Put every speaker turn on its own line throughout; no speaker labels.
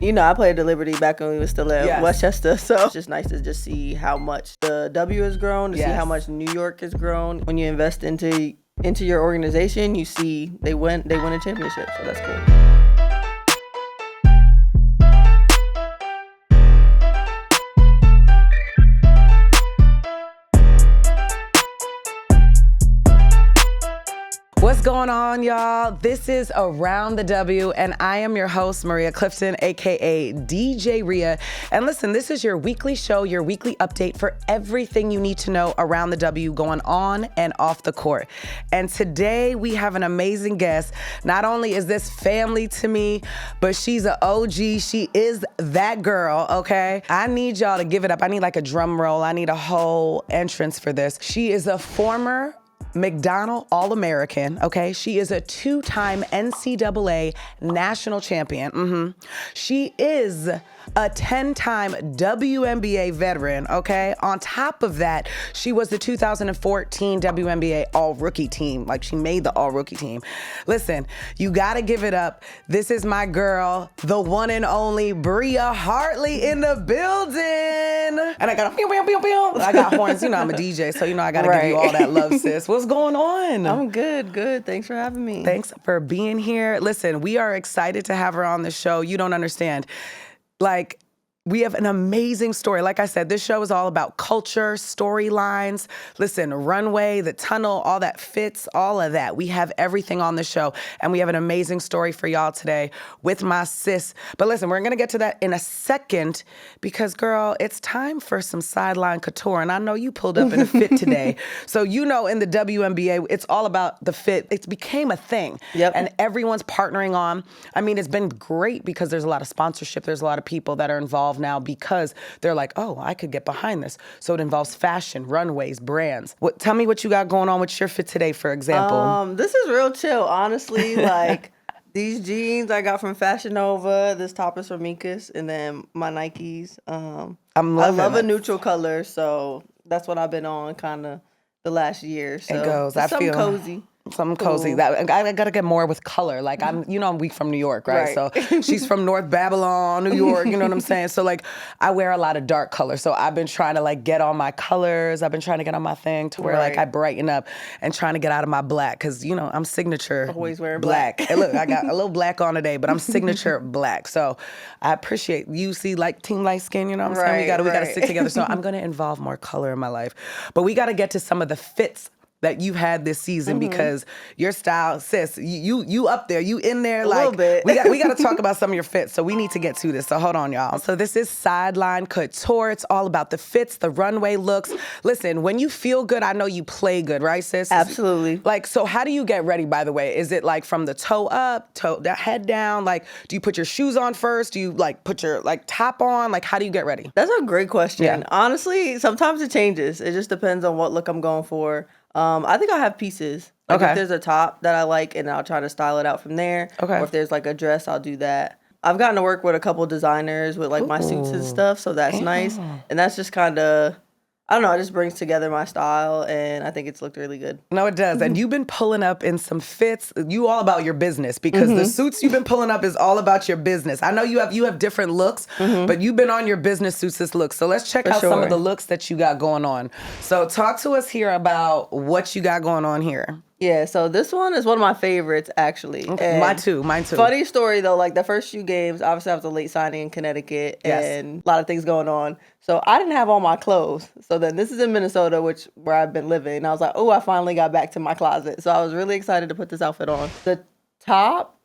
You know, I played at Liberty back when we was still at Westchester, so it's just nice to just see how much the W has grown, to see how much New York has grown. When you invest into your organization, you see they win a championship, so that's cool.
What's going on, y'all? This is Around the W, and I am your host, Maria Clifton, aka DJ Ria. And listen, this is your weekly show, your weekly update for everything you need to know around the W going on and off the court. And today we have an amazing guest. Not only is this family to me, but she's an OG. She is that girl, okay? I need y'all to give it up. I need like a drum roll. I need a whole entrance for this. She is a former McDonald All-American, okay? She is a 2-time NCAA national champion. She is a 10-time WNBA veteran, okay? On top of that, she was the 2014 WNBA All-Rookie team. Like, she made the All-Rookie team. Listen, you gotta give it up. This is my girl, the one and only Bria Hartley in the building. And I got a pew, pew, pew, pew. I got horns. You know, I'm a DJ, so you know I gotta give you all that love, sis. What's going on?
I'm good. Thanks for having me.
Thanks for being here. Listen, we are excited to have her on the show. You don't understand. Like, we have an amazing story. Like I said, this show is all about culture, storylines. Listen, runway, the tunnel, all that fits, all of that. We have everything on the show, and we have an amazing story for y'all today with my sis. But listen, we're gonna get to that in a second because, girl, it's time for some Sideline Couture, and I know you pulled up in a fit today. So you know, in the WNBA, it's all about the fit. It became a thing, and everyone's partnering on. I mean, it's been great because there's a lot of sponsorship. There's a lot of people that are involved now because they're like, oh, I could get behind this. So it involves fashion, runways, brands. Tell me what you got going on with your fit today, for example.
This is real chill, honestly. Like, these jeans I got from Fashion Nova. This top is from Mikas, and then my Nikes. I love a neutral color, so that's what I've been on kind of the last year. So
it goes.
I feel cozy.
Something cozy. That I gotta get more with color. Like, I'm weak from New York, right? So she's from North Babylon, New York. You know what I'm saying? So like, I wear a lot of dark color. So I've been trying to like get on my colors. I've been trying to get on my thing to where like I brighten up and trying to get out of my black because I'm signature.
Always wearing black.
And look, I got a little black on today, but I'm signature black. So I appreciate you. See, like Team Light Skin. You know what I'm saying? We gotta stick together. So I'm gonna involve more color in my life, but we gotta get to some of the fits that you've had this season because your style, sis, you up there, you in there. Like, a little bit. we got to talk about some of your fits, so we need to get to this. So hold on, y'all. So this is Sideline Couture. It's all about the fits, the runway looks. Listen, when you feel good, I know you play good, right, sis?
Absolutely.
Like, so how do you get ready, by the way? Is it like from the toe up, head down? Like, do you put your shoes on first? Do you like put your like top on? Like, how do you get ready?
That's a great question. Yeah. Honestly, sometimes it changes. It just depends on what look I'm going for. I think I'll have pieces. Like, if there's a top that I like, and I'll try to style it out from there. Or if there's like a dress, I'll do that. I've gotten to work with a couple designers with like my suits and stuff, so that's nice. And that's just kind of, I don't know, it just brings together my style, and I think it's looked really good.
No, it does. And you've been pulling up in some fits. You all about your business because the suits you've been pulling up is all about your business. I know you have different looks, but you've been on your business suits this look. So let's check out some of the looks that you got going on. So talk to us here about what you got going on here.
Yeah, so this one is one of my favorites, actually.
Okay. Mine too.
Funny story, though, like the first few games, obviously I was a late signing in Connecticut and a lot of things going on. So I didn't have all my clothes. So then this is in Minnesota, where I've been living. And I was like, oh, I finally got back to my closet. So I was really excited to put this outfit on. The top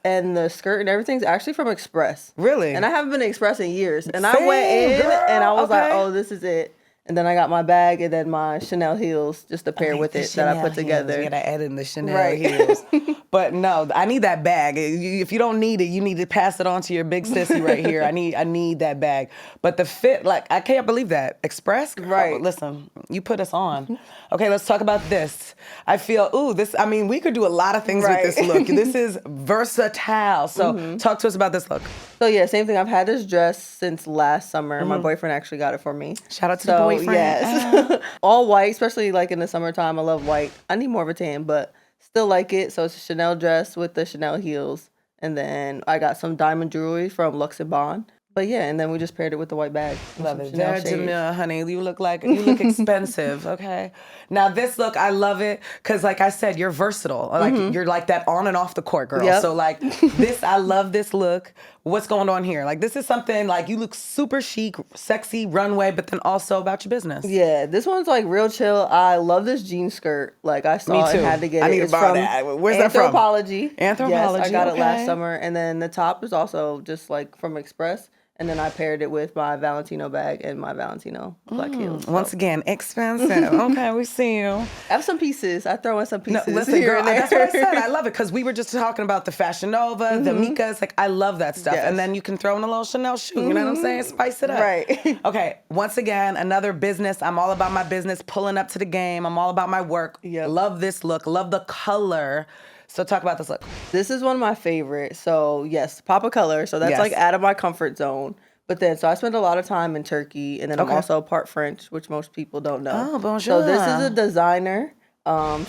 and the skirt and everything's actually from Express.
Really?
And I haven't been to Express in years. And I went in and I was like, oh, this is it. And then I got my bag and then my Chanel heels just to pair with it that I put together.
You gotta add in the Chanel heels. But no, I need that bag. If you don't need it, you need to pass it on to your big sissy right here. I need that bag. But the fit, like, I can't believe that. Express?
Right.
Oh, listen, you put us on. Okay, let's talk about this. I feel, we could do a lot of things with this look. This is versatile. So talk to us about this look.
So yeah, same thing. I've had this dress since last summer. My boyfriend actually got it for me.
Shout out to the boyfriend.
Yes. All white, especially like in the summertime. I love white. I need more of a tan, but still like it. So it's a Chanel dress with the Chanel heels. And then I got some diamond jewelry from Lux & Bond. But yeah, and then we just paired it with the white bag.
Love it. Jamila, honey, you look expensive, okay? Now this look, I love it because like I said, you're versatile. Like you're like that on and off the court girl. Yep. So like this, I love this look. What's going on here? Like this is something like you look super chic, sexy, runway, but then also about your business.
Yeah, this one's like real chill. I love this jean skirt. Like I saw it and had to get it.
I need to buy that. Where's that from?
Anthropologie.
Anthropologie.
Yes, I got it last summer. And then the top is also just like from Express. And then I paired it with my Valentino bag and my Valentino black heels. So.
Once again, expensive. Okay, we see you.
I have some pieces. I throw in some pieces.
No, listen, girl, that's what I said. I love it because we were just talking about the Fashion Nova, the Mikas. Like, I love that stuff. Yes. And then you can throw in a little Chanel shoe. You know what I'm saying? Spice it up.
Right.
Okay, once again, another business. I'm all about my business, pulling up to the game. I'm all about my work. Yep. Love this look. Love the color. So talk about this look.
This is one of my favorites. So yes, pop of color. So that's like out of my comfort zone. But then, so I spent a lot of time in Turkey, and then I'm also part French, which most people don't know.
Oh, bonjour.
So this is a designer.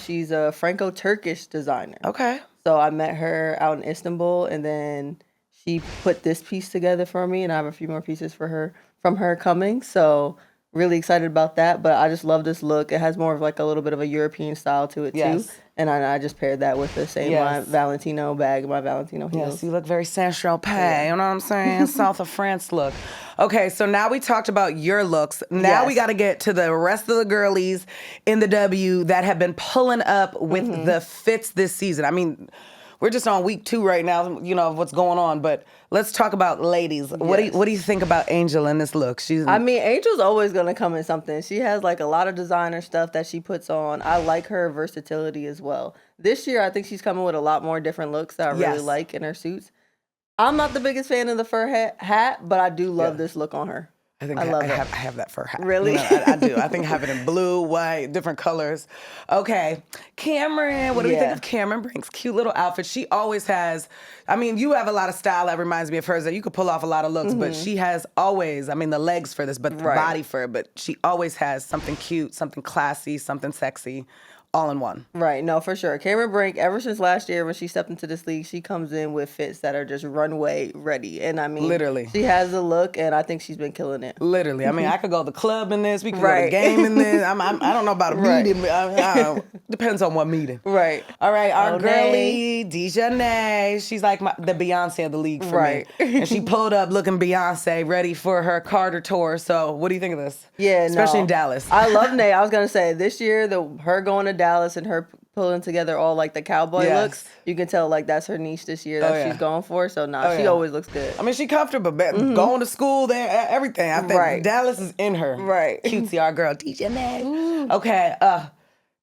She's a Franco-Turkish designer.
Okay.
So I met her out in Istanbul, and then she put this piece together for me, and I have a few more pieces for her from her coming. So really excited about that. But I just love this look. It has more of like a little bit of a European style to it too. And I just paired that with the same my Valentino bag, my Valentino heels.
Yes, you look very Saint-Tropez, you know what I'm saying? South of France look. Okay, so now we talked about your looks. Now we got to get to the rest of the girlies in the W that have been pulling up with the fits this season. I mean, we're just on week 2 right now, you know, of what's going on, but let's talk about ladies. Yes. What do you think about Angel in this look?
I mean, Angel's always going to come in something. She has like a lot of designer stuff that she puts on. I like her versatility as well. This year, I think she's coming with a lot more different looks that I really like in her suits. I'm not the biggest fan of the fur hat, but I do love this look on her.
I have that fur hat.
Really?
You know, I do. I think I have it in blue, white, different colors. Okay. Cameron, what do we think of Cameron Brink's cute little outfit? She always has, I mean, you have a lot of style that reminds me of hers that you could pull off a lot of looks, but she has always, I mean, the legs for this, but the body for it, but she always has something cute, something classy, something sexy. All in one.
Right, no, for sure. Cameron Brink, ever since last year when she stepped into this league, she comes in with fits that are just runway ready. And I mean, literally, she has a look, and I think she's been killing it.
Literally. I mean, I could go to the club in this. We could go to the game in this. I don't know about a meeting. Depends on what meeting.
Right.
All right, our girlie, Dijonai. She's like the Beyonce of the league for me. And she pulled up looking Beyonce, ready for her Carter tour. So what do you think of this?
Yeah,
especially in Dallas.
I love Nay. I was going to say, this year, her going to Dallas and her pulling together all like the cowboy looks, you can tell like that's her niche this year that she's going for. So she always looks good.
I mean, she comfortable, going to school there, everything. I think Dallas is in her.
Right.
Cutesy, our girl, DJ. Okay,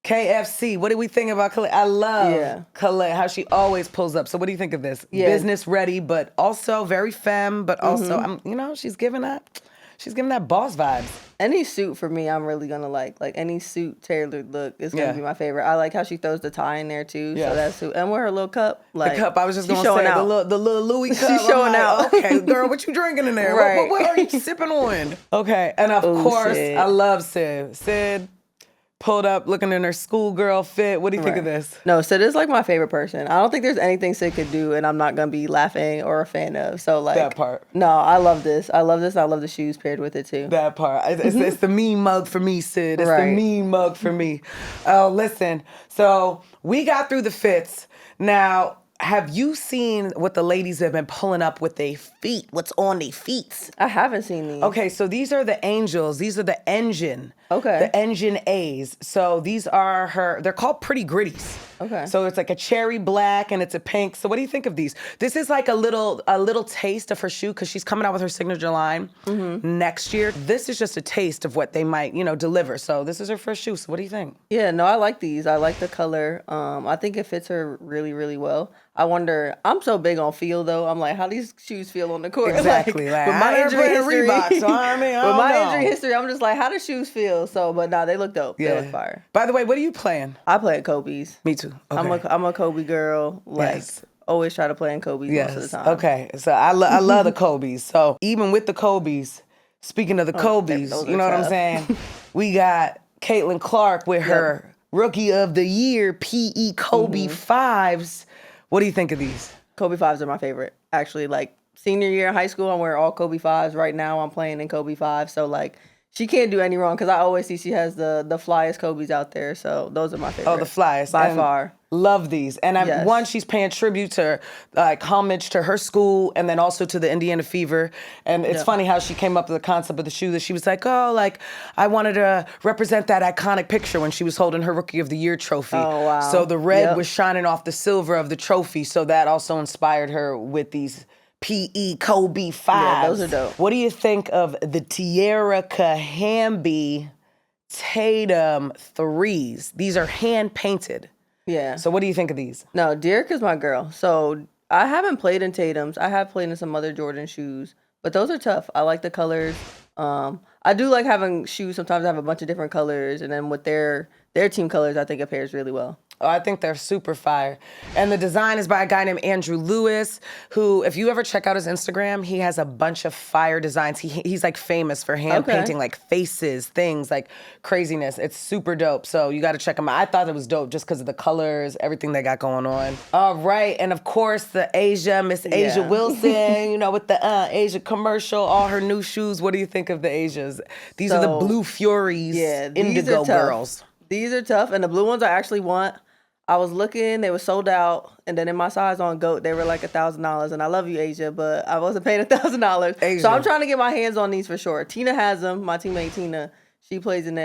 KFC. What do we think about Kahleah? I love Kahleah, how she always pulls up. So what do you think of this? Yeah. Business ready, but also very femme, but also, she's giving that boss vibes.
Any suit for me, I'm really gonna like any suit tailored look is gonna be my favorite. I like how she throws the tie in there too. So that's suit, and with her little cup, like
the cup. I was just gonna say the little Louis cup.
She's showing out.
Okay, girl, what you drinking in there?
Right.
What are you sipping on? Okay, and of course, Sid. I love Sid. Sid pulled up looking in her schoolgirl fit. What do you think of this?
No, Sid is like my favorite person. I don't think there's anything Sid could do and I'm not gonna be laughing or a fan of. So like
that part.
No, I love this. I love the shoes paired with it too.
That part. It's the mean mug for me, Sid. It's the mean mug for me. Oh, listen. So we got through the fits. Now, have you seen what the ladies have been pulling up with their feet? What's on their feet?
I haven't seen these.
Okay, so these are the Angels. These are the Engine.
Okay.
The Engine A's. So these are they're called Pretty Gritties.
Okay.
So it's like a cherry black and it's a pink. So what do you think of these? This is like a little taste of her shoe because she's coming out with her signature line next year. This is just a taste of what they might, deliver. So this is her first shoe. So what do you think?
Yeah, no, I like these. I like the color. I think it fits her really, really well. I wonder, I'm so big on feel though. I'm like, how these shoes feel on the court?
Exactly.
Like, with my injury history,
Reebok, so I mean,
with my injury history, I'm just like, how do shoes feel? So, but nah, they look dope.
Yeah.
They look fire.
By the way, what are you playing?
I play at Kobe's.
Me too. Okay.
I'm a Kobe girl. Like, always try to play in Kobe's most of the time.
Okay. So I love the Kobe's. So even with the Kobe's, speaking of the Kobe's, you know what I'm saying? We got Caitlin Clark with her Rookie of the Year PE Kobe 5s. What do you think of these?
Kobe 5s are my favorite. Actually, like senior year in high school, I'm wearing all Kobe 5s. Right now, I'm playing in Kobe 5. So like, she can't do any wrong because I always see she has the flyest Kobe's out there. So those are my favorite.
Oh, the flyest.
By far.
Love these. And one, she's paying tribute to, homage to her school and then also to the Indiana Fever. And it's funny how she came up with the concept of the shoe that she was like, I wanted to represent that iconic picture when she was holding her Rookie of the Year trophy.
Oh, wow.
So the red was shining off the silver of the trophy. So that also inspired her with these PE Kobe 5s.
Yeah, those are dope.
What do you think of the Dearica Hamby Tatum 3s? These are hand painted.
Yeah.
So what do you think of these?
No, Dearica's my girl. So I haven't played in Tatum's. I have played in some other Jordan shoes, but those are tough. I like the colors. I do like having shoes sometimes that have a bunch of different colors, and then with their team colors, I think it pairs really well.
Oh, I think they're super fire. And the design is by a guy named Andrew Lewis, who, if you ever check out his Instagram, he has a bunch of fire designs. He's like famous for hand painting like faces, things, like craziness. It's super dope. So you got to check him out. I thought it was dope just because of the colors, everything they got going on. All right. And of course, the Miss Asia Wilson, with the Asia commercial, all her new shoes. What do you think of the Asias? These are the Blue Furies, Indigo girls.
These are tough. And the blue ones I actually want. I was looking, they were sold out, and then in my size on GOAT, they were like $1,000. And I love you, Asia, but I wasn't paying $1,000. So I'm trying to get my hands on these for sure. Tina has them, my teammate Tina. She plays in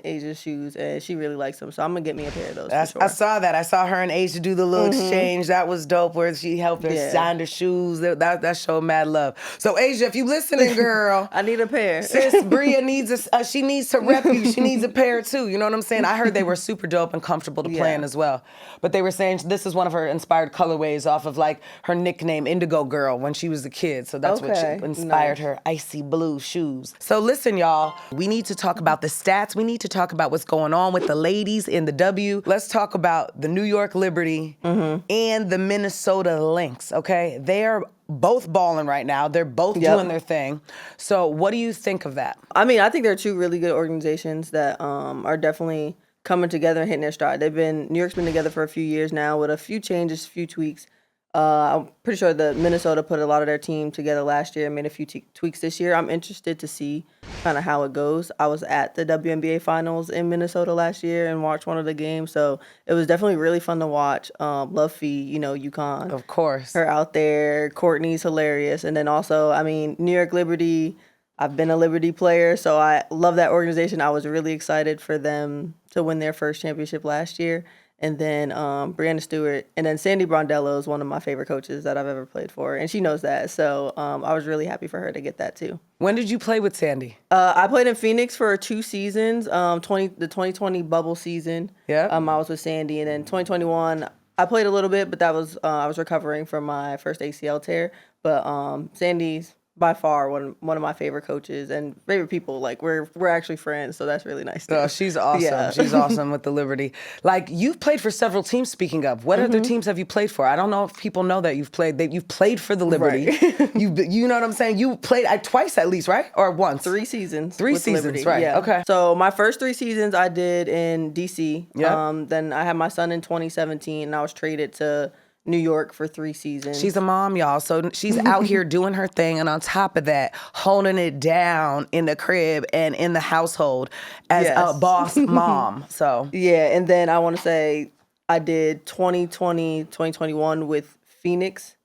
Asia's shoes, and she really likes them. So I'm going to get me a pair of those for sure.
I saw that. I saw her and Asia do the little exchange. That was dope, where she helped her sign the shoes. That showed mad love. So, Asia, if you listening, girl.
I need a pair.
Sis, Bria needs she needs to rep you. She needs a pair, too. You know what I'm saying? I heard they were super dope and comfortable to play in as well. But they were saying this is one of her inspired colorways off of, like, her nickname, Indigo Girl, when she was a kid. So that's what inspired her icy blue shoes. So, listen, y'all. We need to talk about the stats. We need to talk about what's going on with the ladies in the W. Let's talk about the New York Liberty and the Minnesota Lynx, okay? They are both balling right now. They're both doing their thing. So what do you think of that?
I mean, I think they're two really good organizations that are definitely coming together and hitting their stride. New York's been together for a few years now with a few changes, a few tweaks. I'm pretty sure the Minnesota put a lot of their team together last year and made a few tweaks this year. I'm interested to see kind of how it goes. I was at the WNBA finals in Minnesota last year and watched one of the games, so it was definitely really fun to watch. Love Fee, UConn.
Of course.
Her out there. Courtney's hilarious. And then also, I mean, New York Liberty, I've been a Liberty player, so I love that organization. I was really excited for them to win their first championship last year. And then Brianna Stewart, and then Sandy Brondello is one of my favorite coaches that I've ever played for, and she knows that. So I was really happy for her to get that too.
When did you play with Sandy?
I played in Phoenix for 2 seasons. The 2020 bubble season. Yeah. I was with Sandy, and then 2021 I played a little bit, but that was I was recovering from my first ACL tear. But Sandy's by far one of my favorite coaches and favorite people. Like we're actually friends, so that's really nice.
Oh, she's awesome. Yeah. She's awesome with the Liberty. Like you've played for several teams. Speaking of, what other teams have you played for? I don't know if people know that you've played. You've played for the Liberty. Right. You know what I'm saying? You played twice at least, right? Or once?
3 seasons.
3 seasons, right?
Yeah.
Okay.
So my first 3 seasons I did in DC. Yeah. Then I had my son in 2017, and I was traded to New York for 3 seasons.
She's a mom, y'all. So she's out here doing her thing. And on top of that, holding it down in the crib and in the household as a boss mom. So
yeah. And then I want to say I did 2020, 2021 with Phoenix.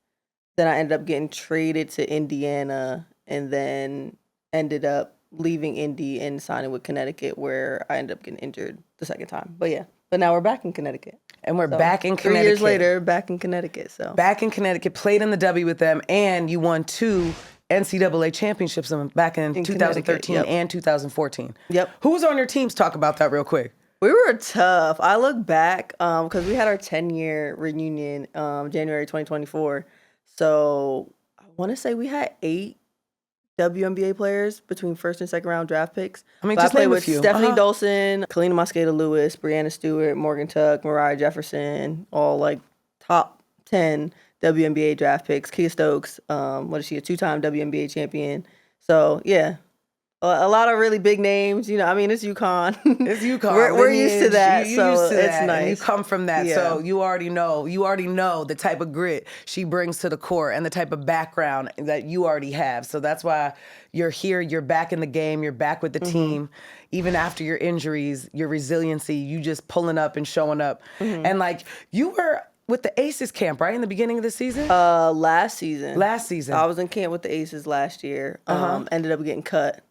Then I ended up getting traded to Indiana and then ended up leaving Indy and signing with Connecticut, where I ended up getting injured the second time. But yeah. But now we're back in Connecticut.
And we're back in Connecticut.
3 years later, back in Connecticut. So
back in Connecticut, played in the W with them, and you won 2 NCAA championships back in 2013 and 2014.
Yep.
Who was on your teams? Talk about that real quick.
We were tough. I look back because we had our 10-year reunion January 2024. So I want to say we had 8 WNBA players between first and second round draft picks.
I mean, just
I played with Stephanie Dolson, Kahleah Mosqueda-Lewis, Brianna Stewart, Morgan Tuck, Mariah Jefferson, all like top 10 WNBA draft picks. Kia Stokes, what is she, a 2-time WNBA champion. So yeah, A lot of really big names, I mean, it's UConn.
It's UConn.
We're used to that,
so
used to
it's
that,
nice. And you come from that,
yeah.
So you already know the type of grit she brings to the court and the type of background that you already have. So that's why you're here, you're back in the game, you're back with the team. Even after your injuries, your resiliency, you just pulling up and showing up. And like, you were with the Aces camp, right, in the beginning of the season?
Last season.
I
was in camp with the Aces last year. Ended up getting cut.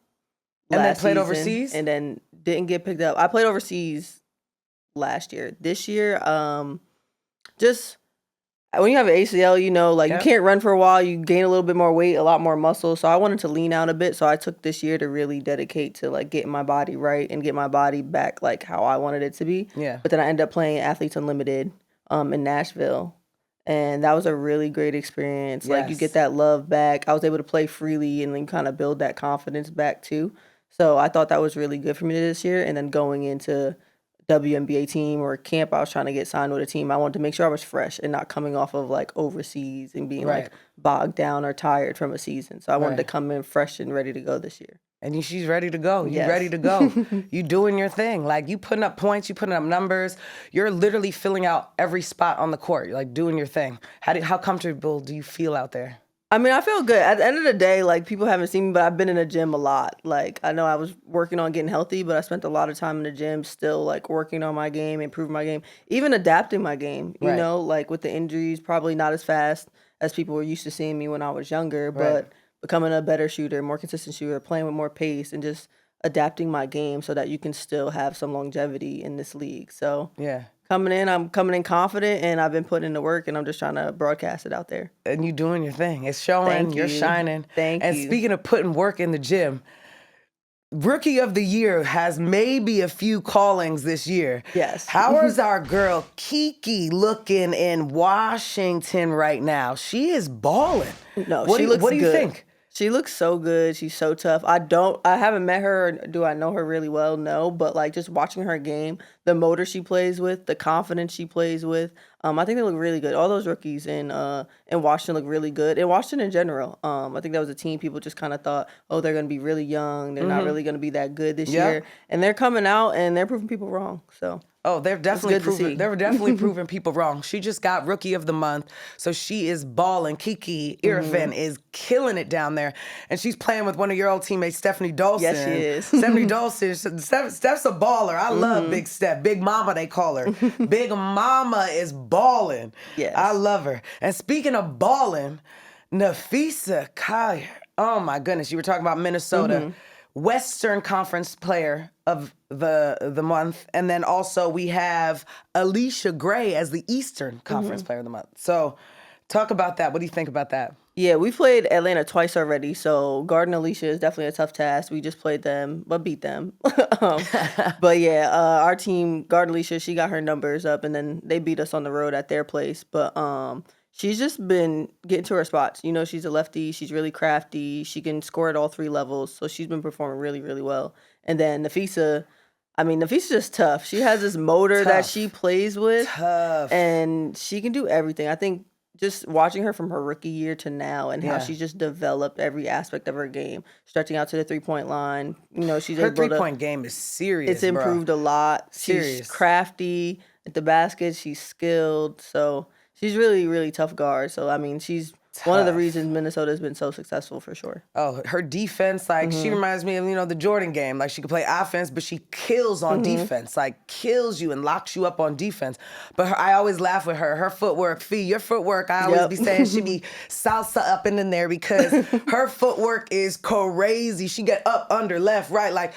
And then played
season,
overseas?
And then didn't get picked up. I played overseas last year. This year, just when you have an ACL, you can't run for a while. You gain a little bit more weight, a lot more muscle. So I wanted to lean out a bit. So I took this year to really dedicate to like getting my body right and get my body back like how I wanted it to be.
Yeah.
But then I ended up playing Athletes Unlimited in Nashville. And that was a really great experience.
Yes.
Like you get that love back. I was able to play freely and then kind of build that confidence back too. So I thought that was really good for me this year. And then going into WNBA team or camp, I was trying to get signed with a team. I wanted to make sure I was fresh and not coming off of like overseas and being like bogged down or tired from a season. So I wanted to come in fresh and ready to go this year.
And she's ready to go. You ready to go. You doing your thing. Like you putting up points, you putting up numbers. You're literally filling out every spot on the court. You're like doing your thing. How comfortable do you feel out there?
I mean, I feel good. At the end of the day, like, people haven't seen me, but I've been in the gym a lot. Like, I know I was working on getting healthy, but I spent a lot of time in the gym still, like, working on my game, improving my game, even adapting my game, you know? Like, with the injuries, probably not as fast as people were used to seeing me when I was younger, but becoming a better shooter, more consistent shooter, playing with more pace, and just adapting my game so that you can still have some longevity in this league. So, I'm coming in confident, and I've been putting in the work, and I'm just trying to broadcast it out there.
And you doing your thing. It's showing. You're shining.
Thank you.
And speaking of putting work in the gym, Rookie of the Year has maybe a few callings this year.
Yes.
How is our girl Kiki looking in Washington right now? She is balling.
No, she looks good.
What do you think?
She looks so good. She's so tough. I haven't met her, or do I know her really well? No, but like just watching her game, the motor she plays with, the confidence she plays with, I think they look really good. All those rookies in Washington look really good. In Washington in general, I think that was a team people just kind of thought, oh, they're going to be really young. They're not really going to be that good this year. And they're coming out and they're proving people wrong. So.
Oh, they're definitely proving people wrong. She just got Rookie of the Month, so she is balling. Kiki Iriafan is killing it down there, and she's playing with one of your old teammates, Stephanie Dolson.
Yes, she is.
Stephanie Dolson. Steph's a baller. I love Big Steph. Big Mama, they call her. Big Mama is balling.
Yes.
I love her. And speaking of balling, Napheesa Collier. Oh my goodness, you were talking about Minnesota. Western Conference Player of the month, and then also we have Allisha Gray as the Eastern Conference Player of the month. So talk about that. What do you think about that?
Yeah, we played Atlanta twice already, so guarding Allisha is definitely a tough task. We just played them, but beat them. But yeah, our team, guarding Allisha, she got her numbers up, and then they beat us on the road at their place. But she's just been getting to her spots. You know, she's a lefty. She's really crafty. She can score at all three levels. So she's been performing really, really well. And then Napheesa, Napheesa's just tough. She has this motor that she plays with. And she can do everything. I think just watching her from her rookie year to now and how she's just developed every aspect of her game, stretching out to the three-point line. You know, she's
her
able to... Her
three-point game is serious,
It's improved a lot.
Serious.
She's crafty at the basket. She's skilled. So... She's really, really tough guard. So, she's one of the reasons Minnesota has been so successful for sure.
Oh, her defense, like, she reminds me of, the Jordan game. Like, she could play offense, but she kills on defense. Like, kills you and locks you up on defense. But I always laugh with her. Her footwork, your footwork, I always be saying she be salsa up and in there because her footwork is crazy. She get up, under, left, right, like...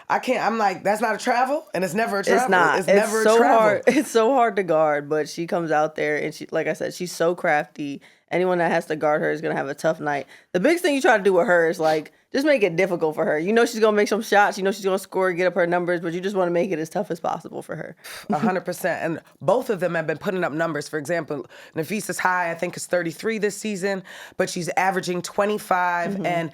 I'm like, that's not a travel, and it's never a travel.
It's not.
It's never a travel.
Hard. It's so hard to guard, but she comes out there, and she, like I said, she's so crafty. Anyone that has to guard her is going to have a tough night. The biggest thing you try to do with her is, like, just make it difficult for her. You know she's going to make some shots. You know she's going to score, get up her numbers, but you just want to make it as tough as possible for her.
100%. And both of them have been putting up numbers. For example, Napheesa's high, I think, is 33 this season, but she's averaging 25, and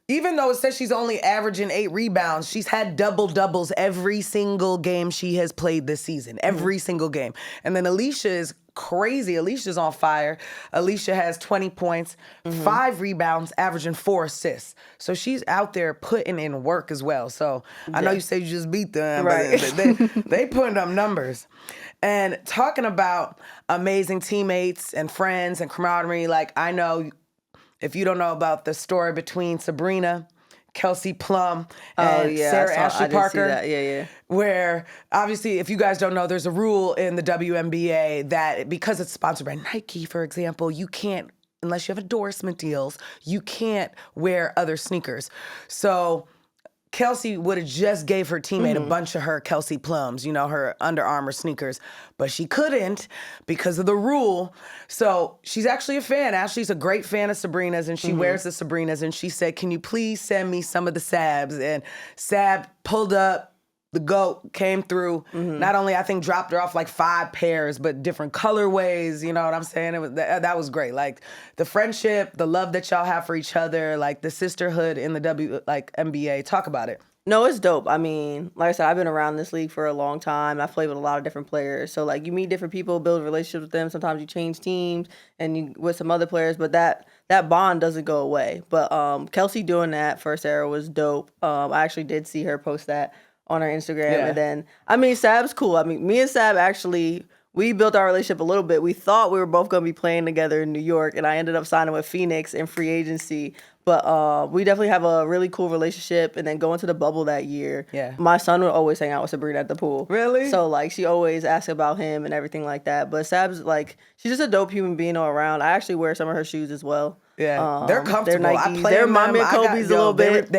even though it says she's only averaging 8 rebounds, she's had double-doubles every single game she has played this season. Every single game. And then Allisha is crazy. Allisha's on fire. Allisha has 20 points, 5 rebounds, averaging 4 assists. So she's out there putting in work as well. So I know you say you just beat them, right. But they putting up numbers. And talking about amazing teammates and friends and camaraderie, like I know if you don't know about the story between Sabrina, Kelsey Plum, and Sarah Ashley Parker, where obviously, if you guys don't know, there's a rule in the WNBA that because it's sponsored by Nike, for example, you can't, unless you have endorsement deals, you can't wear other sneakers. So Kelsey would have just gave her teammate a bunch of her Kelsey Plums, you know, her Under Armour sneakers, but she couldn't because of the rule. So she's actually a fan. Ashley's a great fan of Sabrina's, and she wears the Sabrina's, and she said, can you please send me some of the Sabs? And Sab pulled up. The GOAT came through, not only, I think, dropped her off like 5 pairs, but different colorways, you know what I'm saying? It was that was great. Like, the friendship, the love that y'all have for each other, like, the sisterhood in the NBA. Talk about it.
No, it's dope. I mean, like I said, I've been around this league for a long time. I've played with a lot of different players. So, like, you meet different people, build relationships with them. Sometimes you change teams and you with some other players, but that bond doesn't go away. But Kelsey doing that for Sarah was dope. I actually did see her post that on her Instagram. And then, I mean, Sab's cool. I mean, me and Sab actually, we built our relationship a little bit. We thought we were both going to be playing together in New York, and I ended up signing with Phoenix in free agency. But we definitely have a really cool relationship. And then going to the bubble that year, my son would always hang out with Sabrina at the pool.
Really?
So, like, she always asks about him and everything like that. But Sab's, like, she's just a dope human being all around. I actually wear some of her shoes as well.
Yeah, they're comfortable.
They're Nikes. They remind me of Kobe's a little bit.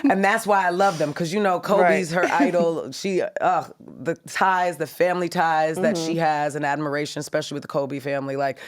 And that's why I love them, because, you know, Kobe's her idol. She, the ties, the family ties that she has, and admiration, especially with the Kobe family. Like,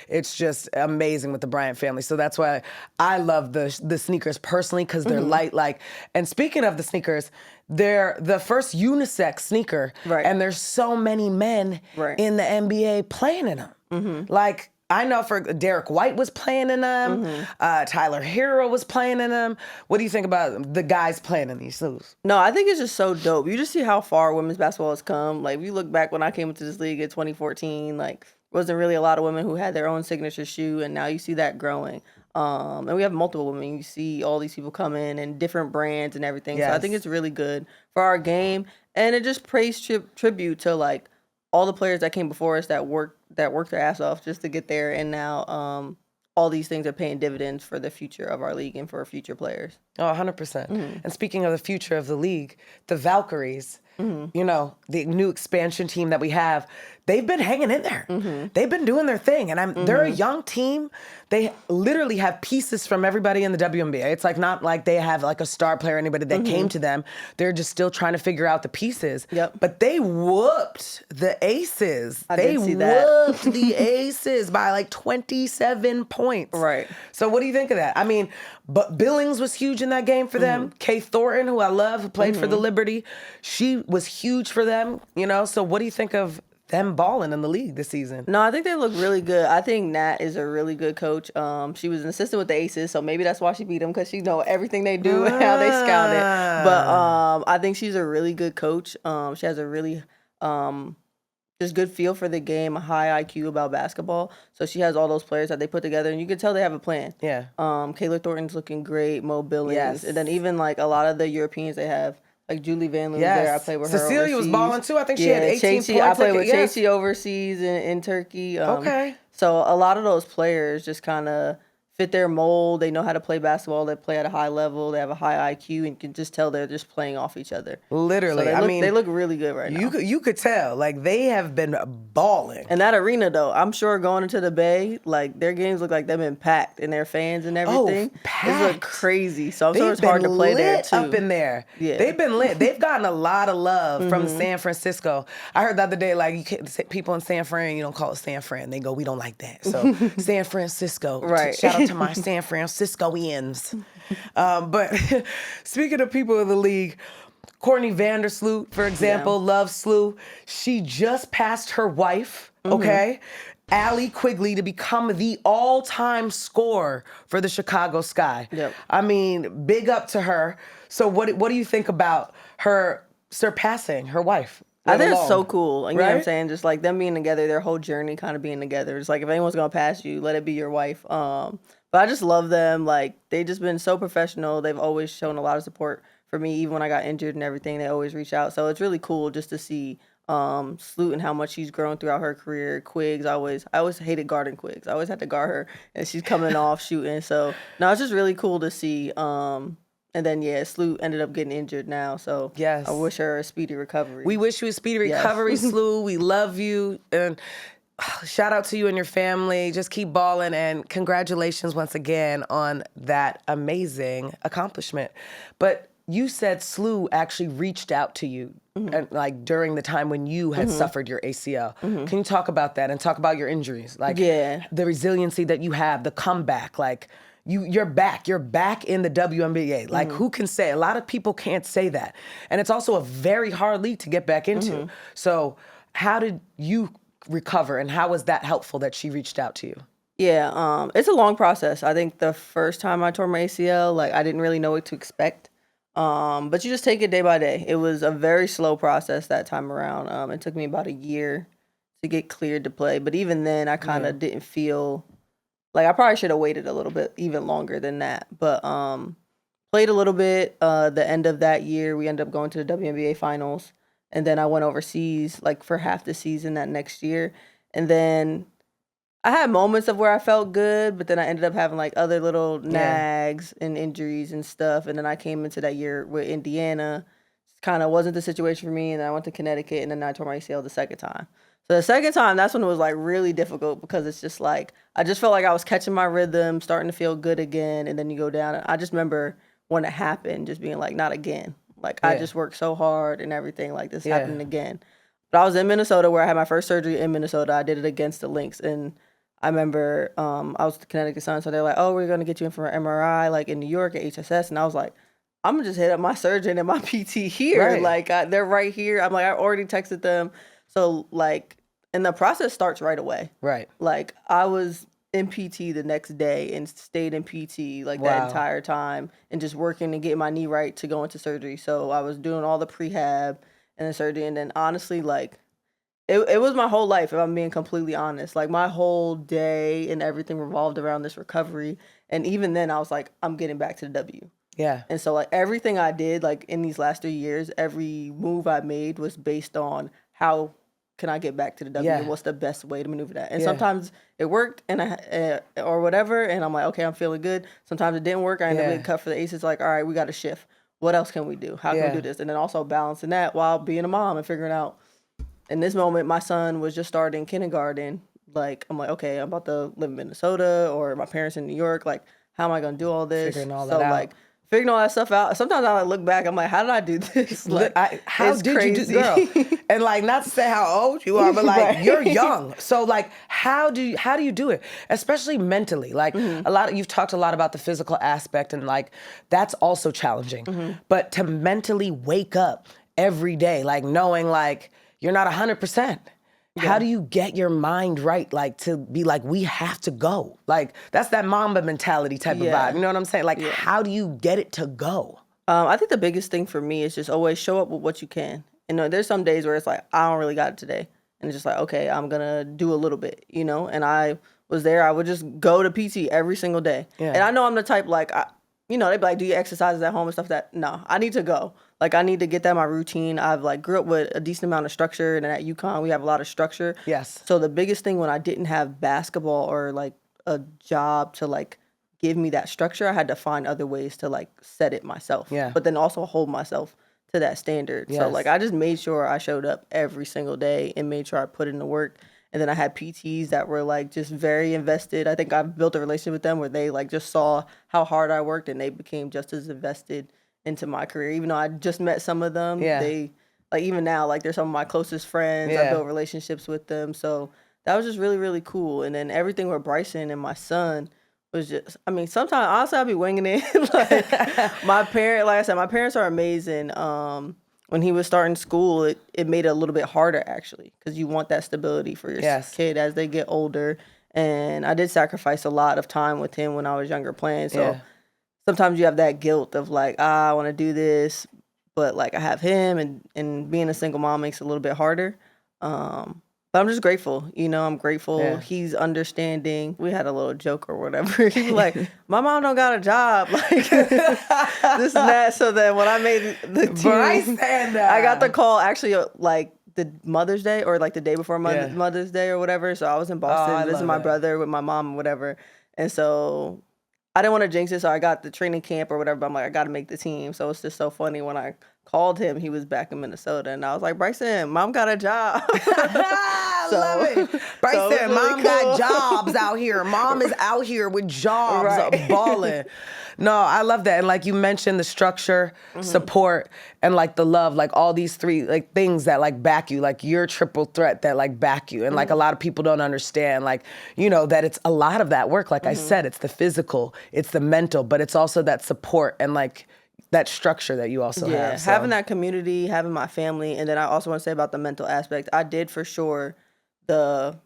it's just amazing with the Bryant family. So that's why I love the sneakers personally, because they're light. Like, and speaking of the sneakers, they're the first unisex sneaker. Right. And there's so many men in the NBA playing in them. Like, I know for Derek White was playing in them. Tyler Hero was playing in them. What do you think about the guys playing in these shoes?
No, I think it's just so dope. You just see how far women's basketball has come. Like, if you look back when I came into this league in 2014, like, wasn't really a lot of women who had their own signature shoe, and now you see that growing. And we have multiple women. You see all these people come in and different brands and everything. So I think it's really good for our game, and it just pays tribute to, like, all the players that came before us that worked their ass off just to get there, and now all these things are paying dividends for the future of our league and for future players.
Oh, 100%. And speaking of the future of the league, the Valkyries, you know, the new expansion team that we have, they've been hanging in there. They've been doing their thing, and they're a young team. They literally have pieces from everybody in the WNBA. It's like not like they have like a star player or anybody that came to them. They're just still trying to figure out the pieces. But they whooped the Aces. They whooped the Aces by like 27 points.
Right.
So what do you think of that? I mean, but Billings was huge in that game for them. Kay Thornton, who I love, who played for the Liberty, she was huge for them, you know? So what do you think of them balling in the league this season?
No, I think they look really good. I think Nat is a really good coach. She was an assistant with the Aces, so maybe that's why she beat them, because she know everything they do and how they scout it. But I think she's a really good coach. She has a really just good feel for the game, a high IQ about basketball. So she has all those players that they put together, and you can tell they have a plan. Kahleah Thornton's looking great, Mo Billings, and then even like a lot of the Europeans they have. Like Julie Van Loon there, I played with her
Cecilia
overseas.
was balling too. I think she had 18 points.
I played with Chasey overseas in Turkey. So a lot of those players just kind of fit their mold. They know how to play basketball. They play at a high level. They have a high IQ, and you can just tell they're just playing off each other.
Literally.
So they look really good right now.
You could tell. Like, they have been balling.
And that arena, though, I'm sure going into the Bay, like, their games look like they've been packed, and their fans and everything. It look crazy. So I'm sure it's hard to play there, too.
Up in there. Yeah. They've been lit. They've gotten a lot of love from San Francisco. I heard the other day, like, you can't, people in San Fran, you don't call it San Fran. They go, we don't like that. So San Francisco.
Right.
Shout out to my San Franciscoians. But speaking of people in the league, Courtney Vandersloot, for example, loves Slew. She just passed her wife, okay? Allie Quigley to become the all-time scorer for the Chicago Sky.
Yep.
I mean, big up to her. So what do you think about her surpassing her wife?
I think it's so cool. You know what I'm
Right?
saying? Just like them being together, their whole journey kind of being together. It's like if anyone's gonna pass you, let it be your wife. But I just love them. Like they just been so professional. They've always shown a lot of support for me, even when I got injured and everything. They always reach out. So it's really cool just to see Sloot and how much she's grown throughout her career. Quiggs, I always hated guarding Quiggs. I always had to guard her, and she's coming off shooting. So no, it's just really cool to see. And then, Sloot ended up getting injured now, so
yes.
I wish her a speedy recovery.
We wish you a speedy recovery, Sloot. We love you, and shout out to you and your family. Just keep balling, and congratulations once again on that amazing accomplishment. But you said Sloot actually reached out to you, and, like during the time when you had suffered your ACL. Can you talk about that and talk about your injuries? Like the resiliency that you have, the comeback, like. You're back in the WNBA. Like who can say? A lot of people can't say that. And it's also a very hard league to get back into. So how did you recover, and how was that helpful that she reached out to you?
Yeah, it's a long process. I think the first time I tore my ACL, like I didn't really know what to expect. But you just take it day by day. It was a very slow process that time around. It took me about a year to get cleared to play. But even then I kind of didn't feel like I probably should have waited a little bit even longer than that. But played a little bit. The end of that year, we ended up going to the WNBA finals. And then I went overseas like for half the season that next year. And then I had moments of where I felt good, but then I ended up having like other little nags and injuries and stuff. And then I came into that year with Indiana. Kind of wasn't the situation for me. And then I went to Connecticut, and then I tore my ACL the second time. So the second time, that's when it was like really difficult, because it's just like, I just felt like I was catching my rhythm, starting to feel good again. And then you go down. And I just remember when it happened, just being like, not again. Like I just worked so hard and everything, like this happening again. But I was in Minnesota where I had my first surgery in Minnesota. I did it against the Lynx. And I remember I was the Connecticut Sun. So they're like, oh, we're going to get you in for an MRI like in New York at HSS. And I was like, I'm going to just hit up my surgeon and my PT here.
Right.
Like they're right here. I'm like, I already texted them. So like, and the process starts right away.
Right.
Like I was in PT the next day and stayed in PT like that entire time, and just working and getting my knee right to go into surgery. So I was doing all the prehab and the surgery. And then honestly, like it was my whole life, if I'm being completely honest. Like my whole day and everything revolved around this recovery. And even then I was like, I'm getting back to the W.
Yeah.
And so like everything I did like in these last 3 years, every move I made was based on how can I get back to the W?
Yeah.
And what's the best way to maneuver that? And sometimes it worked, and or whatever, and I'm like, okay, I'm feeling good. Sometimes it didn't work. I ended up getting cut for the Aces. Like, all right, we got to shift. What else can we do? How can we do this? And then also balancing that while being a mom and figuring out. In this moment, my son was just starting kindergarten. Like, I'm like, okay, I'm about to live in Minnesota, or my parents in New York. Like, how am I going to do all this?
Figuring all that out.
Like, figuring all that stuff out. Sometimes I like look back, I'm like, how did I do this? Like,
how did crazy. You do, girl? And like, not to say how old you are, but like you're young. So like, how do you do it? Especially mentally. Like you've talked a lot about the physical aspect, and like that's also challenging. But to mentally wake up every day, like knowing like you're not 100%. Yeah. How do you get your mind right, like, to be like, we have to go? Like, that's that Mamba mentality type of vibe. You know what I'm saying? Like, how do you get it to go?
I think the biggest thing for me is just always show up with what you can. You know, there's some days where it's like, I don't really got it today. And it's just like, okay, I'm going to do a little bit, you know? And I was there. I would just go to PT every single day. Yeah. And I know I'm the type, like, they'd be like, do you exercises at home and stuff that, no, I need to go. Like, I need to get that in my routine. I've, like, grew up with a decent amount of structure, and at UConn, we have a lot of structure.
Yes.
So the biggest thing when I didn't have basketball or, like, a job to, like, give me that structure, I had to find other ways to, like, set it myself.
Yeah.
But then also hold myself to that standard. Yes. So, like, I just made sure I showed up every single day and made sure I put in the work. And then I had PTs that were, like, just very invested. I think I've built a relationship with them where they, like, just saw how hard I worked, and they became just as invested into my career. Even though I just met some of them, they, like, even now, like, they're some of my closest friends. I built relationships with them. So that was just really, really cool. And then everything with Bryson and my son was just, I mean, sometimes, honestly, I'll be winging it. Like, my parents are amazing. when he was starting school, it made it a little bit harder, actually, because you want that stability for your kid as they get older. And I did sacrifice a lot of time with him when I was younger playing. So sometimes you have that guilt of like, I want to do this, but like I have him, and being a single mom makes it a little bit harder. But I'm just grateful. I'm grateful. Yeah. He's understanding. We had a little joke or whatever. He was like, my mom don't got a job. Like, this and that. So then when I made the team, I got the call actually like the Mother's Day or like the day before Mother's Day or whatever. So I was in Boston visiting my brother with my mom and whatever. And so I didn't want to jinx it. So I got the training camp or whatever. But I'm like, I got to make the team. So it's just so funny when I called him, he was back in Minnesota, and I was like, Bryson, mom got a job.
I love it. Bryson, really mom got jobs out here. Mom is out here with jobs, balling. No, I love that. And like you mentioned, the structure, support, and like the love, like all these three like things that like back you, like your triple threat that like back you. And like a lot of people don't understand, like, that it's a lot of that work. Like I said, it's the physical, it's the mental, but it's also that support and like that structure that you also have. So.
Having that community, having my family, and then I also want to say about the mental aspect. I did for sure the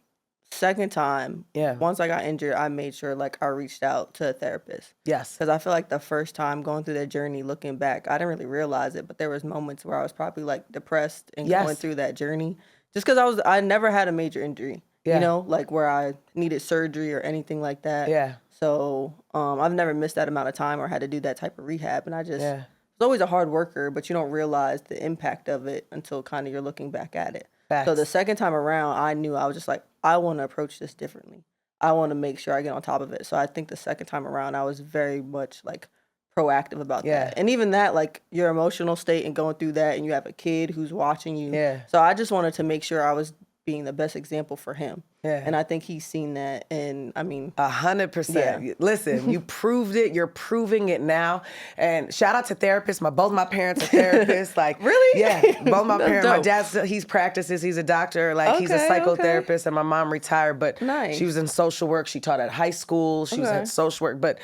second time. Once I got injured, I made sure like I reached out to a therapist.
Yes.
Because I feel like the first time going through that journey, looking back, I didn't really realize it, but there was moments where I was probably like depressed and going through that journey. Just because I never had a major injury, like where I needed surgery or anything like that.
Yeah.
So I've never missed that amount of time or had to do that type of rehab. And I just was always a hard worker, but you don't realize the impact of it until kind of you're looking back at it. Facts. So the second time around, I knew I was just like, I want to approach this differently. I want to make sure I get on top of it. So I think the second time around, I was very much like proactive about that. And even that, like your emotional state and going through that, and you have a kid who's watching you. Yeah. So I just wanted to make sure I was being the best example for him. Yeah. And I think he's seen that. And I mean,
100%. Yeah. Listen, you proved it. You're proving it now. And shout out to therapists. Both my parents are therapists. Like,
really?
Yeah. Both my parents. My dad, he's practices. He's a doctor. Like, he's a psychotherapist. And my mom retired, but she was in social work. She taught at high school. She was at social work. But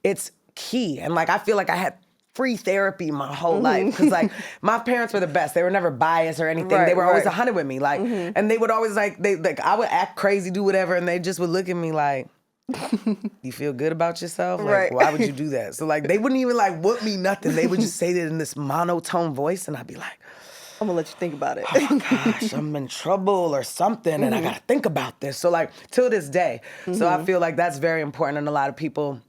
it's key. And like, I feel like I had free therapy my whole life, because like my parents were the best. They were never biased or anything. They were always 100 with me, like, and they would always like I would act crazy, do whatever, and they just would look at me like, you feel good about yourself? Like, why would you do that? So like they wouldn't even like whoop me, nothing. They would just say it in this monotone voice, and I'd be like,
I'm gonna let you think about it.
Oh my gosh, I'm in trouble or something, and I gotta think about this. So like till this day, so I feel like that's very important, and a lot of people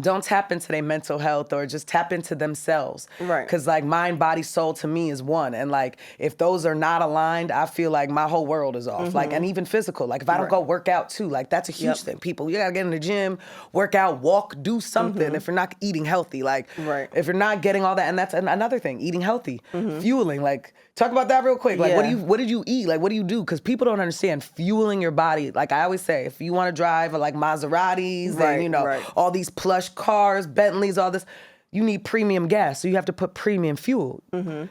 don't tap into their mental health or just tap into themselves. Right. Because like mind, body, soul to me is one. And like if those are not aligned, I feel like my whole world is off. Like, and even physical. Like if I don't go work out too, like that's a huge thing. People, you gotta get in the gym, work out, walk, do something if you're not eating healthy. Like if you're not getting all that, and that's another thing, eating healthy, fueling. Like talk about that real quick. Like what did you eat? Like what do you do? Because people don't understand fueling your body. Like I always say, if you want to drive like Maseratis and all these plush cars, Bentleys, all this, you need premium gas. So you have to put premium fuel.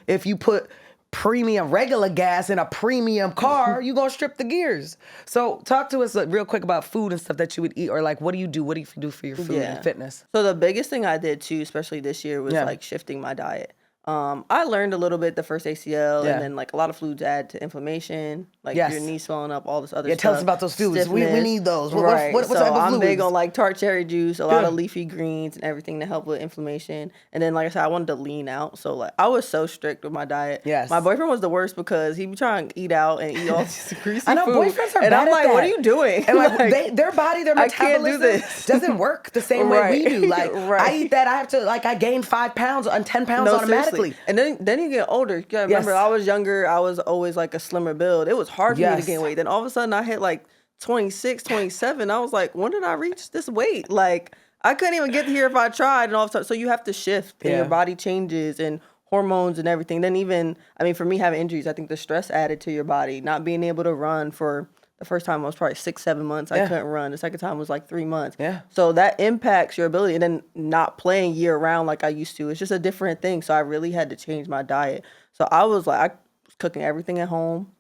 If you put premium regular gas in a premium car, you're going to strip the gears. So talk to us real quick about food and stuff that you would eat, or like, what do you do? What do you do for your food and fitness?
So the biggest thing I did too, especially this year, was like shifting my diet. I learned a little bit the first ACL, and then like a lot of foods add to inflammation, like your knee swelling up, all this other stuff.
Tell us about those foods. We need those. What type of
I'm
fluids?
big on like tart cherry juice, a lot of leafy greens and everything to help with inflammation. And then like I said, I wanted to lean out. So like I was so strict with my diet. Yes. My boyfriend was the worst because he'd be trying to eat out and eat all this greasy food.
I know boyfriends are bad
and I'm
at
like,
that.
what are you doing?
And like their body, their metabolism doesn't work the same way we do. Like I eat that, I have to like I gain 5 pounds and 10 pounds automatically.
Seriously. And then you get older. You gotta remember, I was younger. I was always like a slimmer build. It was hard for me to gain weight. Then all of a sudden I hit like 26, 27. I was like, when did I reach this weight? Like I couldn't even get here if I tried. And all of a sudden, so you have to shift and your body changes and hormones and everything. Then even, I mean, for me having injuries, I think the stress added to your body. Not being able to run for the first time was probably 6-7 months. I couldn't run. The second time was like 3 months. Yeah. So that impacts your ability. And then not playing year round like I used to. It's just a different thing. So I really had to change my diet. So I was like, I was cooking everything at home.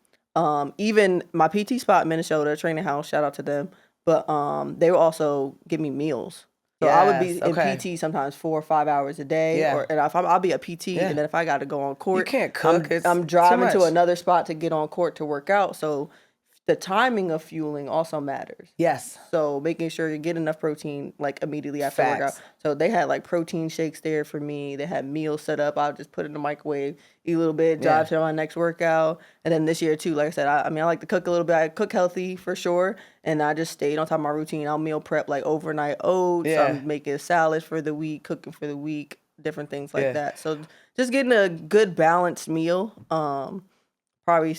Even my PT spot in Minnesota, training house, shout out to them. But they would also give me meals. So I would be in PT sometimes 4 or 5 hours a day.
Yeah.
And I'll be a PT, and then if I got to go on court,
you can't cook.
I'm driving to another spot to get on court to work out. So the timing of fueling also matters.
Yes.
So making sure you get enough protein like immediately after workout. So they had like protein shakes there for me. They had meals set up. I'll just put it in the microwave, eat a little bit, drive to my next workout. And then this year too, like I said, I like to cook a little bit. I cook healthy for sure. And I just stayed on top of my routine. I'll meal prep like overnight oats. I'm making salads for the week, cooking for the week, different things like that. So just getting a good balanced meal. Probably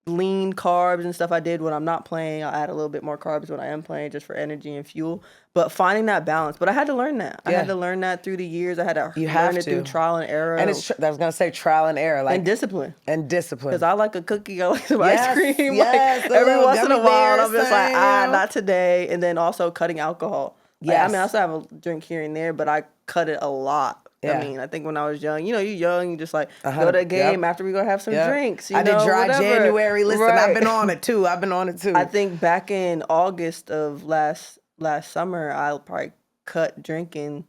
lean carbs and stuff I did when I'm not playing. I'll add a little bit more carbs when I am playing just for energy and fuel. But finding that balance. But I had to learn that. I had to learn that through the years. I had to learn it through trial and error.
And I was going to say trial and error.
And discipline.
Because
I like a cookie. I like some ice cream. Like every once in a while, I'm just like, not today. And then also cutting alcohol. Like, I mean, I still have a drink here and there, but I cut it a lot. I mean, I think when I was young, you're young, you just like go to a game after we go have some drinks.
I did dry January. Listen, I've been on it too. I
think back in August of last summer, I'll probably cut drinking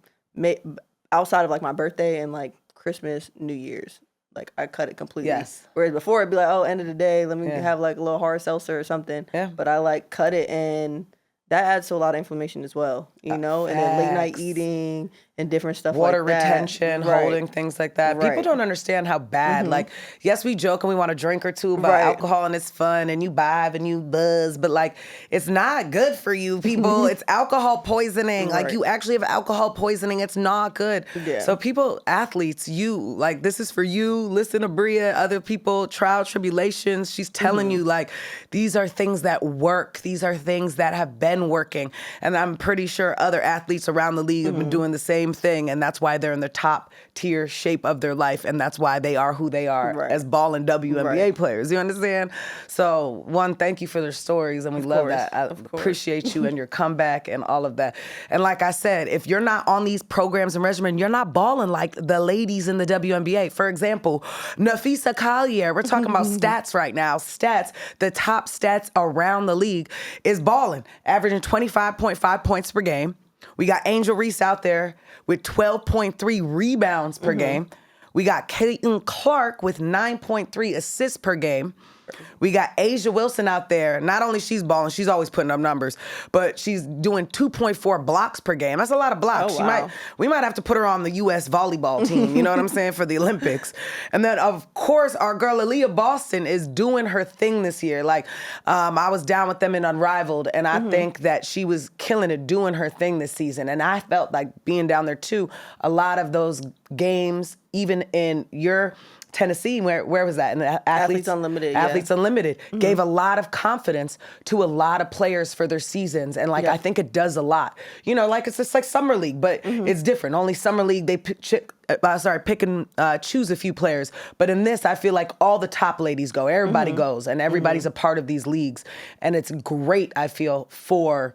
outside of like my birthday and like Christmas, New Year's. Like I cut it completely.
Yes.
Whereas before it'd be like, end of the day, let me have like a little hard seltzer or something.
Yeah.
But I like cut it, and that adds to a lot of inflammation as well, and then late night eating and different stuff like that.
Water retention, holding things like that. People don't understand how bad, like, yes, we joke and we want a drink or two about alcohol and it's fun and you vibe and you buzz, but like, it's not good for you, people. It's alcohol poisoning. Like you actually have alcohol poisoning. It's not good. Yeah. So people, athletes, like this is for you. Listen to Bria, other people, trial tribulations. She's telling you like, these are things that work. These are things that have been working. And I'm pretty sure other athletes around the league have been doing the same thing, and that's why they're in the top tier shape of their life, and that's why they are who they are as Ballin WNBA players. You understand? So, one, thank you for their stories, and we love that. I appreciate you and your comeback and all of that. And like I said, if you're not on these programs and regimen, you're not balling like the ladies in the WNBA. For example, Napheesa Collier, we're talking about stats right now. Stats, the top stats around the league is balling, averaging 25.5 points per game. We got Angel Reese out there with 12.3 rebounds per game. We got Caitlin Clark with 9.3 assists per game. We got Asia Wilson out there. Not only she's balling, she's always putting up numbers, but she's doing 2.4 blocks per game. That's a lot of blocks.
Oh, wow.
We might have to put her on the U.S. volleyball team, you know what I'm saying, for the Olympics. And then, of course, our girl Aaliyah Boston is doing her thing this year. Like, I was down with them in Unrivaled, and I think that she was killing it, doing her thing this season. And I felt like being down there, too, a lot of those games, even in your Tennessee, where was that? And the
Athletes Unlimited.
Athletes Unlimited gave a lot of confidence to a lot of players for their seasons. And like, I think it does a lot. You know, like it's just like Summer League, but it's different. Only Summer League, they pick and choose a few players. But in this, I feel like all the top ladies go. Everybody goes, and everybody's a part of these leagues. And it's great, I feel, for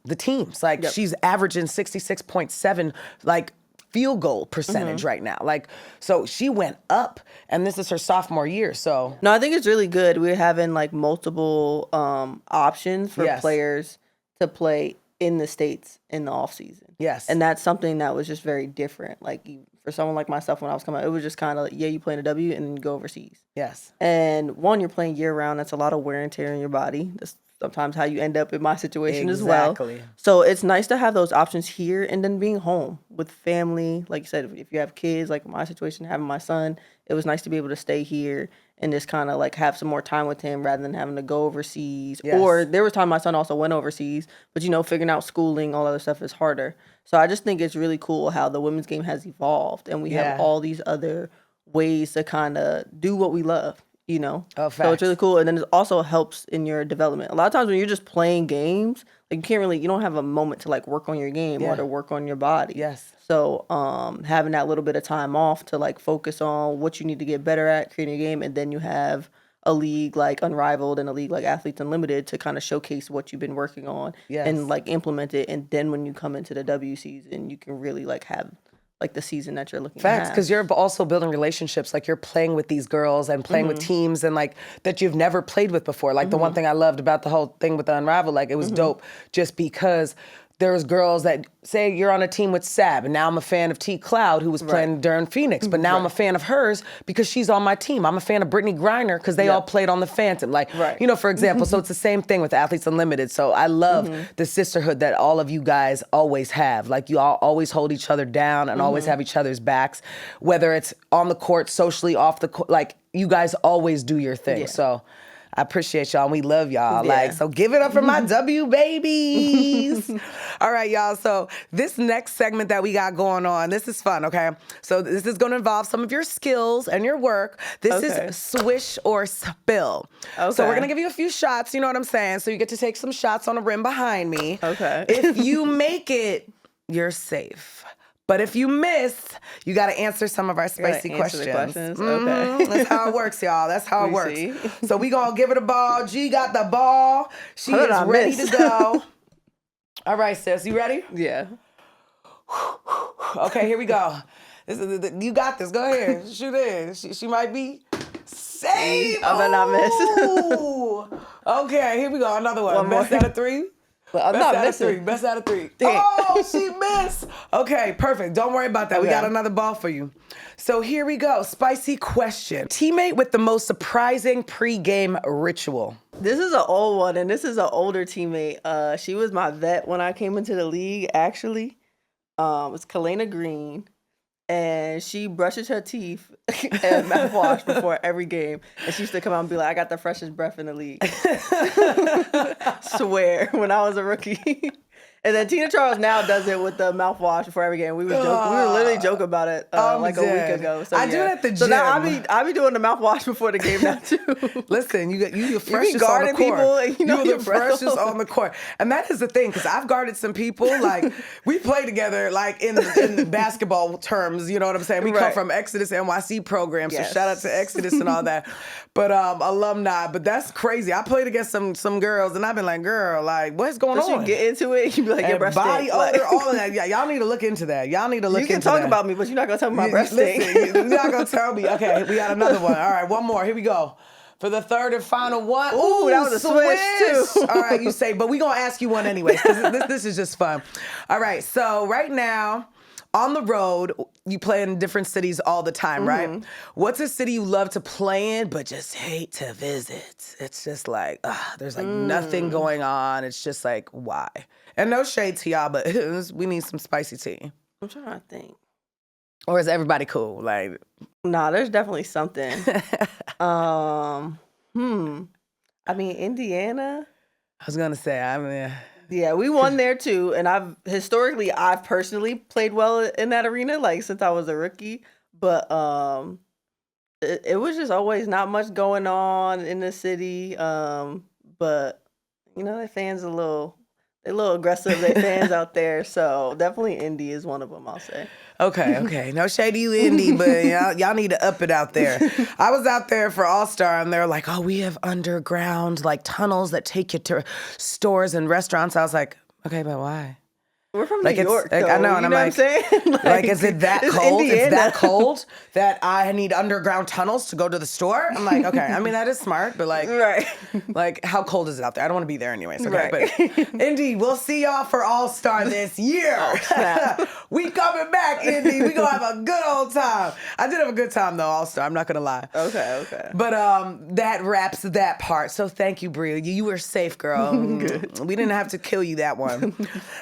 the teams. Like she's averaging 66.7, like, field goal percentage right now. Like, so she went up, and this is her sophomore year. So
no, I think it's really good. We're having like multiple options for players to play in the States in the off season.
Yes.
And that's something that was just very different. Like for someone like myself, when I was coming out, it was just kind of like, you play in a W and then you go overseas.
Yes.
And one, you're playing year round. That's a lot of wear and tear in your body. That's sometimes how you end up in my situation as well. So it's nice to have those options here, and then being home with family. Like you said, if you have kids, like my situation, having my son, it was nice to be able to stay here and just kind of like have some more time with him rather than having to go overseas. Yes. Or there was time my son also went overseas, but figuring out schooling, all other stuff is harder. So I just think it's really cool how the women's game has evolved, and we have all these other ways to kind of do what we love.
So
it's really cool. And then it also helps in your development. A lot of times when you're just playing games, like you don't have a moment to like work on your game or to work on your body.
Yes.
So having that little bit of time off to like focus on what you need to get better at, creating your game, and then you have a league like Unrivaled and a league like Athletes Unlimited to kind of showcase what you've been working on and like implement it. And then when you come into the W season, you can really like have like the season that you're looking at.
Facts, because you're also building relationships. Like you're playing with these girls and playing with teams and like that you've never played with before. Like the one thing I loved about the whole thing with the Unrivaled, like it was dope just because there's girls that say you're on a team with Sab, and now I'm a fan of T. Cloud, who was playing during Phoenix, but now I'm a fan of hers because she's on my team. I'm a fan of Brittany Griner because they all played on the Phantom. Like, you know, for example, so it's the same thing with Athletes Unlimited. So I love the sisterhood that all of you guys always have. Like, you all always hold each other down and always have each other's backs, whether it's on the court, socially, off the court. Like, you guys always do your thing. Yeah. So I appreciate y'all and we love y'all. Yeah. Like, so give it up for my W babies. All right, y'all. So this next segment that we got going on, this is fun, okay? So this is going to involve some of your skills and your work. This is Swish or Spill. Okay. So we're going to give you a few shots, you know what I'm saying? So you get to take some shots on the rim behind me. Okay. If you make it, you're safe. But if you miss, you got to answer some of our spicy questions. Okay. That's how it works, y'all. That's how it works. So we going to give her the ball. G got the ball. She is ready to go. All right, sis. You ready?
Yeah.
Okay, here we go. You got this. Go ahead. Shoot in. She might be safe.
I better not miss.
Okay, here we go. Another one. Best out of 3?
I'm not missing.
Best out of 3. Oh, she missed. Okay, perfect. Don't worry about that. Okay. We got another ball for you. So here we go. Spicy question. Teammate with the most surprising pregame ritual.
This is an old one, and this is an older teammate. She was my vet when I came into the league, actually. It's Kahleah Green. And she brushes her teeth and mouthwash before every game. And she used to come out and be like, I got the freshest breath in the league. Swear, when I was a rookie. And then Tina Charles now does it with the mouthwash before every game. We were literally joking about it like a week ago. So,
I do it at the gym.
So now I be doing the mouthwash before the game now too.
Listen, you're the freshest on the court. People, and you're the freshest on the court. And that is the thing, because I've guarded some people. Like, we play together, like in the basketball terms. You know what I'm saying? We come from Exodus NYC program, so shout out to Exodus and all that. But alumni. But that's crazy. I played against some girls, and I've been like, girl, like, what's going on?
You get into it, you be like, your breath
body odor, all of that. Yeah, y'all need to look into that. Y'all need to look into that.
You can talk about me, but you're not going to tell me my breath stink.
You're not going to tell me. Okay, we got another one. All right, one more. Here we go. For the third and final one.
Ooh, that was a Swish too.
All right, you say, but we're going to ask you one anyway. This is just fun. All right, so right now, on the road, you play in different cities all the time, right? What's a city you love to play in but just hate to visit? It's just like, there's like nothing going on. It's just like, why? And no shade to y'all, but we need some spicy tea.
I'm trying to think.
Or is everybody cool? Like,
nah, there's definitely something. I mean, Indiana.
I was gonna say,
yeah, we won there too, and I've personally played well in that arena, like since I was a rookie. But it was just always not much going on in the city. But you know, the fans they're a little aggressive. They fans out there, so definitely Indy is one of them. I'll say.
Okay. No shade to you, Indy, but y'all need to up it out there. I was out there for All-Star, and they're like, oh, we have underground like tunnels that take you to stores and restaurants. I was like, okay, but why?
We're from New York, though.
I know, and I'm like,
saying?
like, is it that cold? Indiana. It's that cold that I need underground tunnels to go to the store? I'm like, okay. I mean, that is smart, but like, like, how cold is it out there? I don't want to be there anyways. Okay, but Indy, we'll see y'all for All-Star this year. We coming back, Indy. We gonna have a good old time. I did have a good time though, All-Star. I'm not gonna lie.
Okay.
But that wraps that part. So thank you, Bria. You were safe, girl. Good. We didn't have to kill you that one.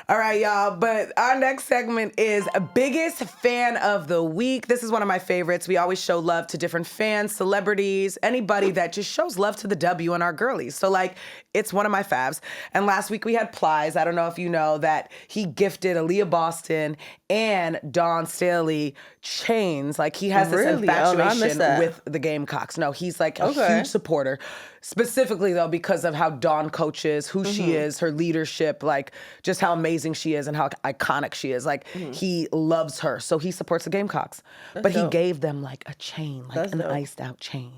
All right, y'all. But our next segment is Biggest Fan of the Week. This is one of my favorites. We always show love to different fans, celebrities, anybody that just shows love to the W and our girlies. So, like, it's one of my faves. And last week we had Plies. I don't know if you know that he gifted Aaliyah Boston and Dawn Staley chains. Like, he has this infatuation with the Gamecocks. No, he's like a huge supporter. Specifically, though, because of how Dawn coaches, who she is, her leadership, like just how amazing she is and how iconic she is. Like, he loves her. So he supports the Gamecocks. But he gave them like a chain, like an iced out chain.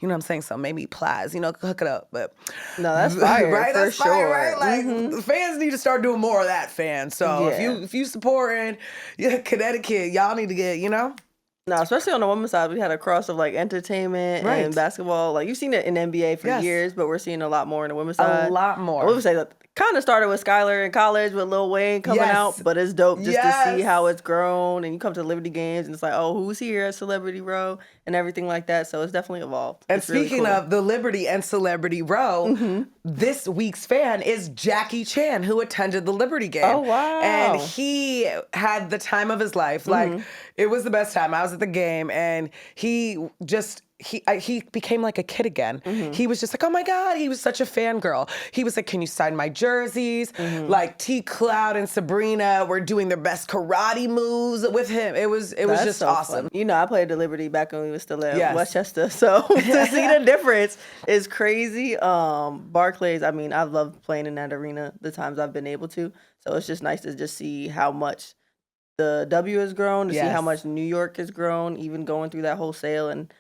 You know what I'm saying? So maybe Plies, hook it up. But
no, that's fire,
right? That's
for
fire,
sure.
Right? Like, the fans need to start doing more of that, fans. So if you supporting Connecticut, y'all need to get,
No, especially on the women's side, we had a cross of like entertainment and basketball. Like, you've seen it in NBA for years, but we're seeing a lot more on the women's side.
A lot more.
I would say that kind of started with Skylar in college with Lil Wayne coming out, but it's dope just to see how it's grown. And you come to Liberty games and it's like, oh, who's here at Celebrity Row and everything like that. So it's definitely evolved.
And speaking really cool. of the Liberty and Celebrity Row, this week's fan is Jackie Chan, who attended the Liberty game.
Oh, wow.
And he had the time of his life. Like, it was the best time. I was at the game, and he became like a kid again. He was just like, oh my God, he was such a fangirl. He was like, can you sign my jerseys? Like T. Cloud and Sabrina were doing their best karate moves with him. It was just so awesome.
Fun. You know, I played at Liberty back when we were still at Westchester. So to see the difference is crazy. Barclays, I mean, I've loved playing in that arena the times I've been able to. So it's just nice to just see how much the W has grown, to see how much New York has grown, even going through that whole sale. And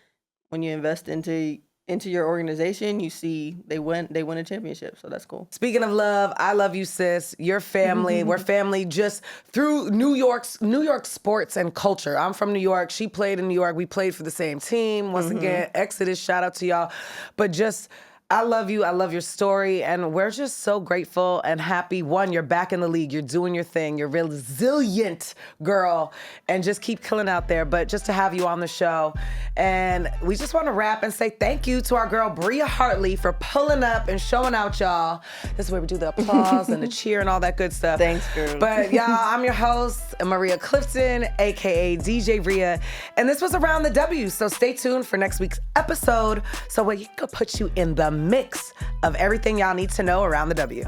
when you invest into your organization, you see they win a championship. So that's cool.
Speaking of love, I love you, sis. Your family. We're family just through New York sports and culture. I'm from New York. She played in New York. We played for the same team. Once again, Exodus, shout out to y'all. But just, I love you. I love your story. And we're just so grateful and happy. One, you're back in the league. You're doing your thing. You're a resilient girl. And just keep killing out there. But just to have you on the show. And we just want to wrap and say thank you to our girl, Bria Hartley, for pulling up and showing out, y'all. This is where we do the applause and the cheer and all that good stuff.
Thanks, girl.
But y'all, I'm your host, Maria Clifton, a.k.a. DJ Ria. And this was Around the W. So stay tuned for next week's episode. So we can put you in the mix of everything y'all need to know around the W.